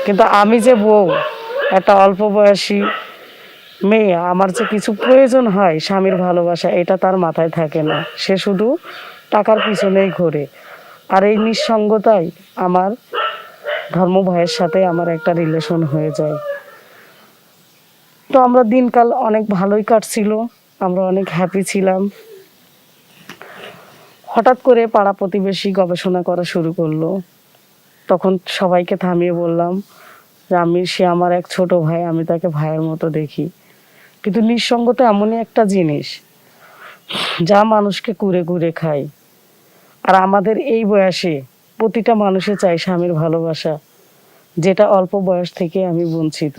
কিন্তু আমি যে বউ, একটা অল্প বয়সী মেয়ে, আমার যে কিছু প্রয়োজন হয় স্বামীর ভালোবাসা, এটা তার মাথায় থাকে না। সে শুধু টাকার পিছনেই ঘোরে। আর এই নিঃসঙ্গতায় আমার ধর্ম ভাইয়ের সাথে আমার একটা রিলেশন হয়ে যায়। তো আমরা দিনকাল অনেক ভালোই কাটছিল, আমরা অনেক হ্যাপি ছিলাম। হঠাৎ করে পাড়া প্রতিবেশী গবেষণা করা শুরু করলো। তখন সবাইকে থামিয়ে বললাম যে সে আমার এক ছোট ভাই, আমি তাকে ভাইয়ের মতো দেখি। কিন্তু নিঃসঙ্গতা এমনই একটা জিনিস যা মানুষকে কুরে কুরে খায়। আর আমাদের এই বয়সে প্রতিটা মানুষে চায় স্বামীর ভালোবাসা, যেটা অল্প বয়স থেকে আমি বঞ্চিত।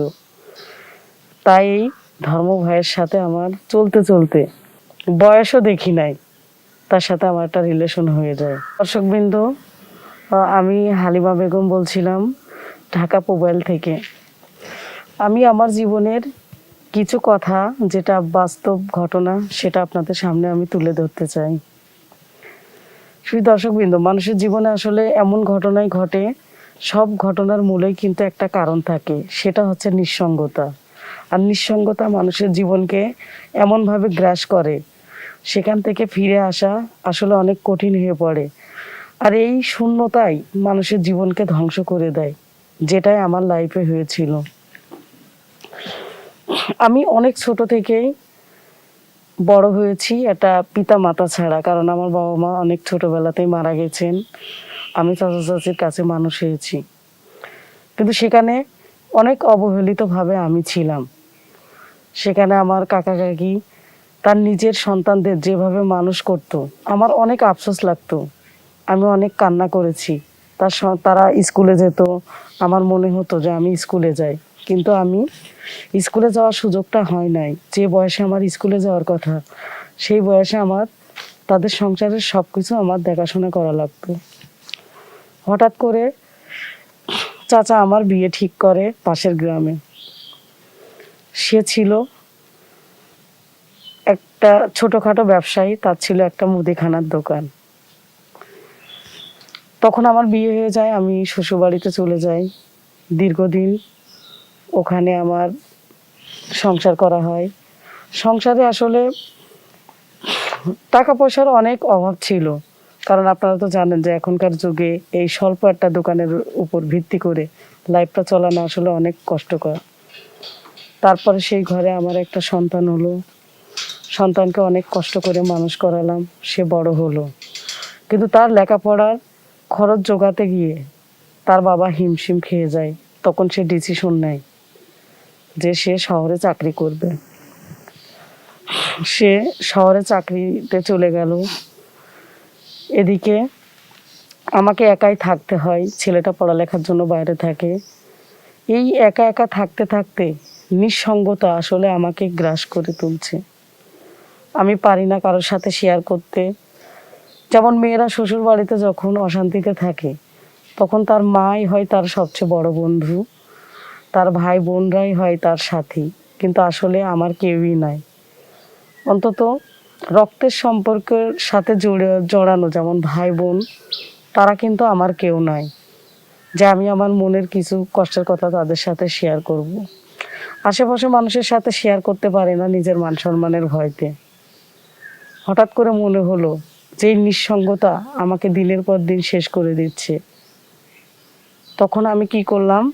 তাই এই ধর্ম ভাইয়ের সাথে আমার চলতে চলতে, বয়সও দেখি নাই, তার সাথে আমার একটা রিলেশন হয়ে যায়। দর্শকবৃন্দ, আমি হালিমা বেগম বলছিলাম ঢাকা মোবাইল থেকে। আমি আমার জীবনের কিছু কথা, যেটা বাস্তব ঘটনা, সেটা আপনাদের সামনে আমি তুলে ধরতে চাই। শুধু দর্শকবৃন্দ, মানুষের জীবনে আসলে এমন ঘটনাই ঘটে, সব ঘটনার মূলেই কিন্তু একটা কারণ থাকে, সেটা হচ্ছে নিঃসঙ্গতা। আর নিঃসঙ্গতা মানুষের জীবনকে এমনভাবে গ্রাস করে, সেখান থেকে ফিরে আসা আসলে অনেক কঠিন হয়ে পড়ে। আর এই শূন্যতাই মানুষের জীবনকে ধ্বংস করে দেয়, যেটাই আমার লাইফে হয়েছিল। আমি অনেক ছোট থেকেই বড় হয়েছি এটা পিতা মাতা ছাড়া, কারণ আমার বাবা মা অনেক ছোটবেলাতেই মারা গেছেন। আমি চাচা চাচির কাছে মানুষ হয়েছি, কিন্তু সেখানে অনেক অবহেলিতভাবে আমি ছিলাম। সেখানে আমার কাকা কাকি তার নিজের সন্তানদের যেভাবে মানুষ করত, আমার অনেক আফসোস লাগতো। আমি অনেক কান্না করেছি। তারা স্কুলে যেত, আমার মনে হতো যে আমি স্কুলে যাই, কিন্তু আমি স্কুলে যাওয়ার সুযোগটা হয় নাই। যে বয়সে আমার স্কুলে যাওয়ার কথা, সেই বয়সে আমার তাদের সংসারের সব কিছু আমার দেখাশোনা করা লাগতো। হঠাৎ করে চাচা আমার বিয়ে ঠিক করে পাশের গ্রামে। সে ছিল একটা ছোটখাটো ব্যবসায়ী, তার ছিল একটা মুদিখানার দোকান। তখন আমার বিয়ে হয়ে যায়, আমি শ্বশুরবাড়িতে চলে যাই। দীর্ঘদিন ওখানে আমার সংসার করা হয়। সংসারে আসলে টাকা পয়সার অনেক অভাব ছিল, কারণ আপনারা তো জানেন যে এখনকার যুগে এই স্বল্প একটা দোকানের উপর ভিত্তি করে লাইফটা চালানো আসলে অনেক কষ্টকর। তারপরে সেই ঘরে আমার একটা সন্তান হলো। সন্তানকে অনেক কষ্ট করে মানুষ করালাম, সে বড় হলো। কিন্তু তার লেখাপড়ার খরচ জোগাতে গিয়ে তার বাবা হিমশিম খেয়ে যায়। তখন সে ডিসিশন নেয় যে সে শহরে চাকরি করবে। সে শহরে চাকরিতে চলে গেল। এদিকে আমাকে একাই থাকতে হয়, ছেলেটা পড়ালেখার জন্য বাইরে থাকে। এই একা একা থাকতে থাকতে নিঃসঙ্গতা আসলে আমাকে গ্রাস করে তুলছে। আমি পারি না কারোর সাথে শেয়ার করতে। যেমন মেয়েরা শ্বশুর বাড়িতে যখন অশান্তিতে থাকে, তখন তার মাই হয় তার সবচেয়ে বড় বন্ধু, তার ভাই বোনরাই হয় তার সাথী। কিন্তু আসলে আমার কেউই নাই। অন্তত রক্তের সম্পর্কের সাথে জড়ানো যেমন ভাই বোন, তারা কিন্তু আমার কেউ নাই যে আমি আমার মনের কিছু কষ্টের কথা তাদের সাথে শেয়ার করব। আশেপাশে মানুষের সাথে শেয়ার করতে পারে না নিজের মান সম্মানের ভয়তে। হঠাৎ করে মনে হলো যে এই নিঃসঙ্গতা আমাকে দিনের পর দিন শেষ করে দিচ্ছে। তখন আমি কি করলাম,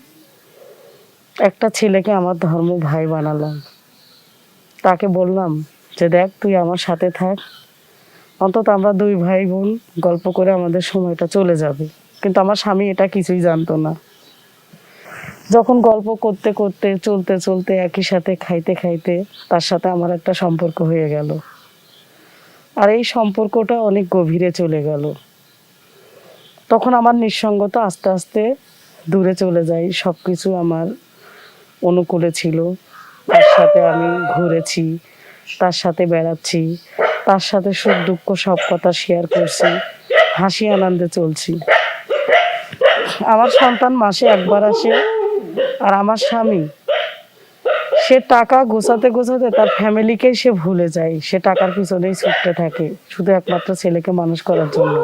একটা ছেলেকে আমার ধর্ম ভাই বানালাম। তাকে বললাম যে দেখ, তুই আমার সাথে থাক, অন্তত আমরা দুই ভাই বোন গল্প করে আমাদের সময়টা চলে যাবে। কিন্তু আমার স্বামী এটা কিছুই জানতো না। যখন গল্প করতে করতে চলতে চলতে একই সাথে খাইতে খাইতে তার সাথে আমার একটা সম্পর্ক হয়ে গেল। আর এই সম্পর্কটা অনেক গভীরে চলে গেল। তখন আমার নিঃসঙ্গতা আস্তে আস্তে দূরে চলে যায়। সব কিছু আমার অনুকূলে ছিল। তার সাথে আমি ঘুরেছি, তার সাথে বেড়াচ্ছি, তার সাথে সুখ দুঃখ সব কথা শেয়ার করছি, হাসি আনন্দে চলছি। আমার সন্তান মাসে একবার আসে। আর আমার স্বামী, সে টাকা গোছাতে গোছাতে তার ফ্যামিলিকেই সে ভুলে যায়। সে টাকার পিছনেই ছুটতে থাকে শুধু একমাত্র ছেলেকে মানুষ করার জন্য।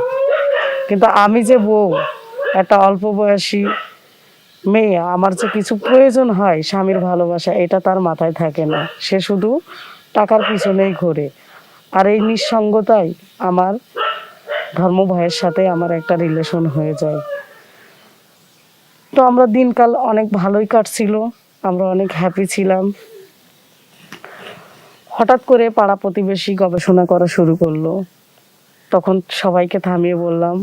কিন্তু আমি যে বউ, একটা অল্প বয়সী মেয়ে, আমার যে কিছু প্রয়োজন হয় স্বামীর ভালোবাসা, এটা তার মাথায় থাকে না। সে শুধু টাকার পিছনেই ঘোরে। আর এই নিঃসঙ্গতায় আমার ধর্ম ভাইয়ের সাথে আমার একটা রিলেশন হয়ে যায়। তো আমরা দিনকাল অনেক ভালোই কাটছিল, আমরা অনেক হ্যাপি ছিলাম। হঠাৎ করে পাড়া প্রতিবেশী গবেষণা করা শুরু করলো। তখন সবাইকে থামিয়ে বললাম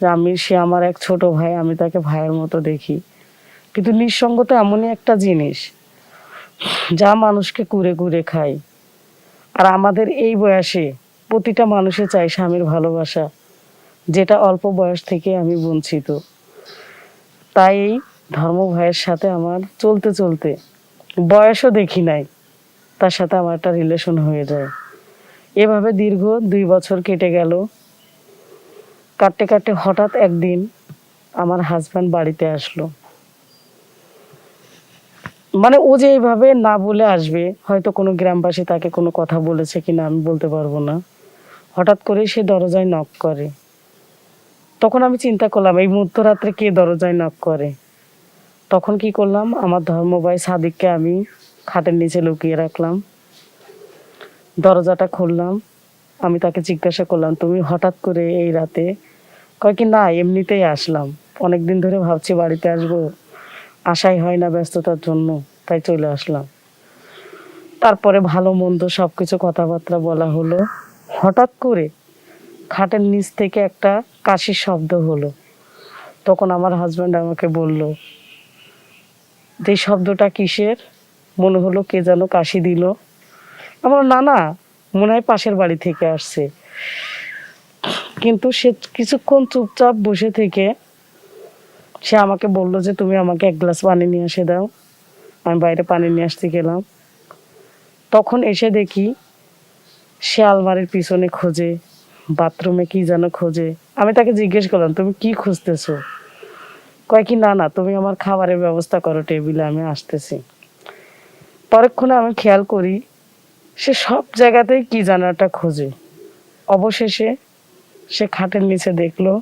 যে সে আমার এক ছোট ভাই, আমি তাকে ভাইয়ের মতো দেখি। কিন্তু নিঃসঙ্গতা এমনই একটা জিনিস যা মানুষকে কুরে কুরে খায়। আর আমাদের এই বয়সে প্রতিটা মানুষে চায় স্বামীর ভালোবাসা, যেটা অল্প বয়স থেকে আমি বঞ্চিত। তাই এই ধর্ম ভাইয়ের সাথে আমার চলতে চলতে, বয়সও দেখি নাই, তার সাথে আমার একটা রিলেশন হয়ে যায়। এভাবে দীর্ঘ 2 বছর কেটে গেল। কাটতে কাটতে হঠাৎ একদিন আমার হাজব্যান্ড বাড়িতে আসলো। মানে ও যে এইভাবে না বলে আসবে, হয়তো কোনো গ্রামবাসী তাকে কোনো কথা বলেছে কিনা আমি বলতে পারবো না। হঠাৎ করে সে দরজায় নক করে। তখন আমি চিন্তা করলাম এই মধ্যরাত্রে কে দরজায় নক করে। তখন কি করলাম, আমার ধর্ম ভাই সাদিককে আমি খাটের নিচে লুকিয়ে রাখলাম। দরজাটা খুললাম। আমি তাকে জিজ্ঞাসা করলাম, তুমি হঠাৎ করে এই রাতে? কয় কি না, এমনিতেই আসলাম, অনেকদিন ধরে ভাবছি বাড়িতে আসবো, আশাই হয় না ব্যস্ততার জন্য, তাই চলে আসলাম। তারপরে ভালো মন্দ সবকিছু কথাবার্তা বলা হলো। হঠাৎ করে খাটের নিচ থেকে একটা কাশির শব্দ হলো। তখন আমার হাজব্যান্ড আমাকে বলল যে শব্দটা কিসের। মনে হলো কে যেন কাশি দিল। আমার না না, মনে হয় পাশের বাড়ি থেকে আসছে। কিন্তু সে কিছুক্ষণ চুপচাপ বসে থেকে সে আমাকে বলল যে তুমি আমাকে 1 গ্লাস পানি নিয়ে এসে দাও। আমি বাইরে পানি নিয়ে আসতে গেলাম। তখন এসে দেখি সে আলমারির পিছনে খোঁজে, বাথরুমে কি যেন খোঁজে। আমি তাকে জিজ্ঞেস করলাম, তুমি কি খুঁজতেছো? কয় কি না না, তুমি আমার খাবারের ব্যবস্থা করো টেবিলে, আমি আসতেছি। পরক্ষণে আমি খেয়াল করি সে সব জায়গাতেই কি যেন একটা খোঁজে। অবশেষে সে খাটের নিচে দেখলো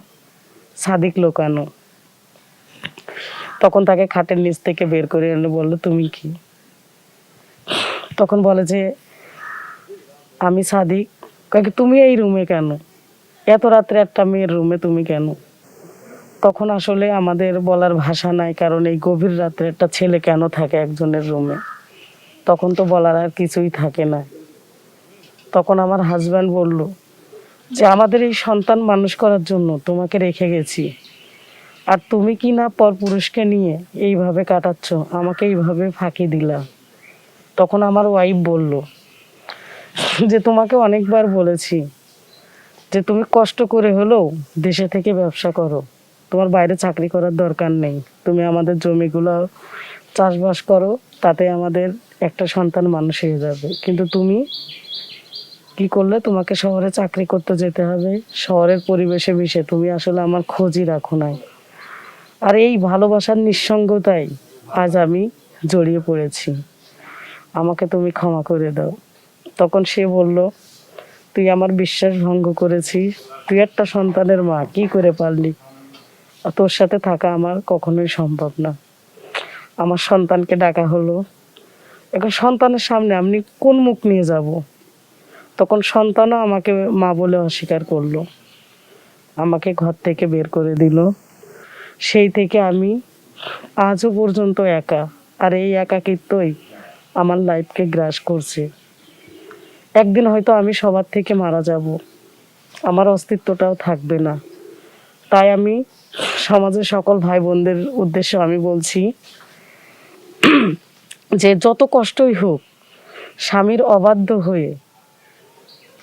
সাদিক লুকানো। তখন তাকে খাটের নিচ থেকে বের করে এনে বললো, তুমি কি? তখন বলে যে আমি সাদিক। কয় কি তুমি এই রুমে কেন? এত রাত্রে একটা মেয়ের রুমে তুমি কেন? তখন আসলে আমাদের বলার ভাষা নাই, কারণ এই গভীর রাত্রে একটা ছেলে কেন থাকে একজনের রুমে, তখন তো বলার আর কিছুই থাকে না। তখন আমার হাজব্যান্ড বলল যে আমাদের এই সন্তান মানুষ করার জন্য তোমাকে রেখে গেছি, আর তুমি কি না পরপুরুষকে নিয়ে এইভাবে কাটাচ্ছ, আমাকে এইভাবে ফাঁকি দিলা। তখন আমার ওয়াইফ বলল যে তোমাকে অনেকবার বলেছি যে তুমি কষ্ট করে হলেও দেশে থেকে ব্যবসা করো, তোমার বাইরে চাকরি করার দরকার নেই, তুমি আমাদের জমিগুলো চাষবাস করো, তাতে আমাদের একটা সন্তান মানুষ হয়ে যাবে। কিন্তু তুমি কি করলে, তোমাকে শহরে চাকরি করতে যেতে হবে, শহরের পরিবেশে মিশে তুমি আসলে আমার খোঁজই রাখো নাই। আর এই ভালোবাসার নিঃসঙ্গতায় আজ আমি জড়িয়ে পড়েছি, আমাকে তুমি ক্ষমা করে দাও। তখন সে বলল, তুই আমার বিশ্বাস ভঙ্গ করেছিস, তুই একটা সন্তানের মা, কি করে পারলি? আর তোর সাথে থাকা আমার কখনোই সম্ভব না। আমার সন্তানকে ডাকা হলো। এখন সন্তানের সামনে আমি কোন মুখ নিয়ে যাব? তখন সন্তানও আমাকে মা বলে অস্বীকার করলো, আমাকে ঘর থেকে বের করে দিল। সেই থেকে আমি আজও পর্যন্ত একা। আর এই একাকিত্বই আমার লাইফকে গ্রাস করছে। একদিন হয়তো আমি সবার থেকে মারা যাব, আমার অস্তিত্বটাও থাকবে না। তাই আমি সমাজের সকল ভাই বোনদের উদ্দেশ্যে আমি বলছি যে যত কষ্টই হোক, স্বামীর অবাধ্য হয়ে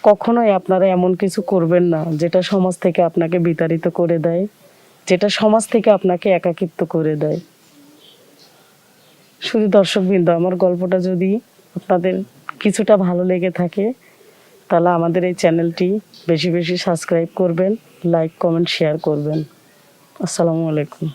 কখনোই আপনারা এমন কিছু করবেন না যেটা সমাজ থেকে আপনাকে বিতাড়িত করে দেয়, যেটা সমাজ থেকে আপনাকে একাকিত্ব করে দেয়। শুধু দর্শকবৃন্দ, আমার গল্পটা যদি আপনাদের কিছুটা ভালো লেগে থাকে, তাহলে আমাদের এই চ্যানেলটি বেশি বেশি সাবস্ক্রাইব করবেন, লাইক কমেন্ট শেয়ার করবেন। আসসালামু আলাইকুম।